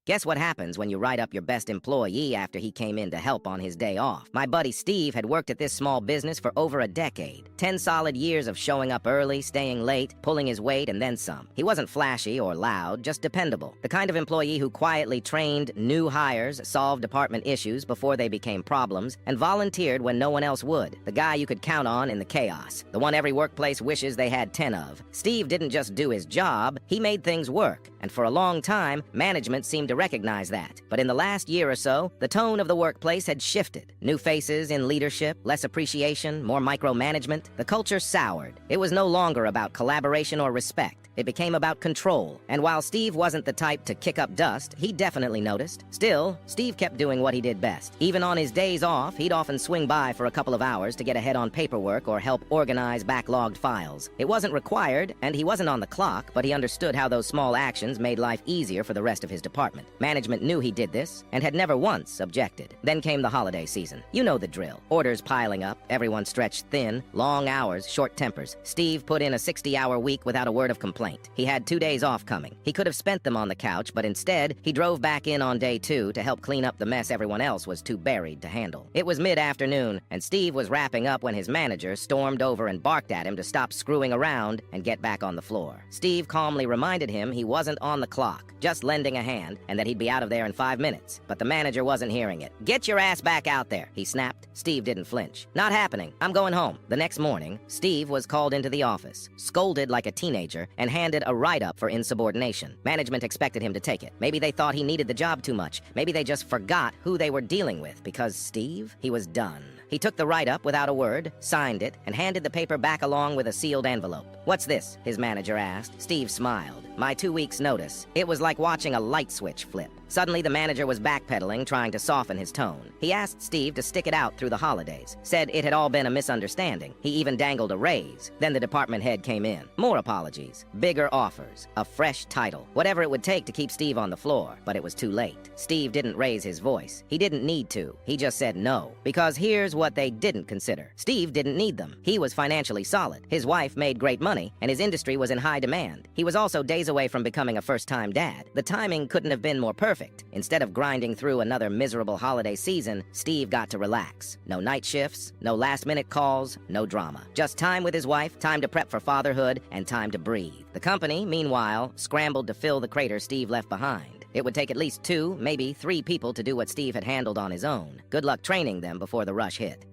Guess what happens when you write up your best employee after he came in to help on his day off? My buddy Steve had worked at this small business for over a decade. 10 solid years of showing up early, staying late, pulling his weight, and then some. He wasn't flashy or loud, just dependable. The kind of employee who quietly trained new hires, solved department issues before they became problems, and volunteered when no one else would. The guy you could count on in the chaos. The one every workplace wishes they had 10 of. Steve didn't just do his job, he made things work. And for a long time, management seemed to recognize that. But in the last year or so, the tone of the workplace had shifted. New faces in leadership, less appreciation, more micromanagement. The culture soured. It was no longer about collaboration or respect. It became about control. And while Steve wasn't the type to kick up dust, he definitely noticed. Still, Steve kept doing what he did best. Even on his days off, he'd often swing by for a couple of hours to get ahead on paperwork or help organize backlogged files. It wasn't required, and he wasn't on the clock, but he understood how those small actions made life easier for the rest of his department. Management knew he did this, and had never once objected. Then came the holiday season. You know the drill. Orders piling up, everyone stretched thin, long hours, short tempers. Steve put in a 60-hour week without a word of complaint. He had 2 days off coming. He could have spent them on the couch, but instead, he drove back in on day 2 to help clean up the mess everyone else was too buried to handle. It was mid-afternoon, and Steve was wrapping up when his manager stormed over and barked at him to stop screwing around and get back on the floor. Steve calmly reminded him he wasn't on the clock, just lending a hand, and that he'd be out of there in 5 minutes. But the manager wasn't hearing it. "Get your ass back out there," he snapped. Steve didn't flinch. "Not happening. I'm going home." The next morning, Steve was called into the office, scolded like a teenager, and handed a write-up for insubordination. Management expected him to take it. Maybe they thought he needed the job too much. Maybe they just forgot who they were dealing with, because Steve, he was done. He took the write-up without a word, signed it, and handed the paper back along with a sealed envelope. "What's this?" his manager asked. Steve smiled. "My 2 weeks' notice." It was like watching a light switch flip. Suddenly, the manager was backpedaling, trying to soften his tone. He asked Steve to stick it out through the holidays, said it had all been a misunderstanding. He even dangled a raise. Then the department head came in. More apologies, bigger offers, a fresh title, whatever it would take to keep Steve on the floor. But it was too late. Steve didn't raise his voice. He didn't need to. He just said no. Because here's what they didn't consider. Steve didn't need them. He was financially solid. His wife made great money, and his industry was in high demand. He was also days away from becoming a first-time dad. The timing couldn't have been more perfect. Instead of grinding through another miserable holiday season, Steve got to relax. No night shifts, no last-minute calls, no drama. Just time with his wife, time to prep for fatherhood, and time to breathe. The company, meanwhile, scrambled to fill the crater Steve left behind. It would take at least 2, maybe 3 people to do what Steve had handled on his own. Good luck training them before the rush hit.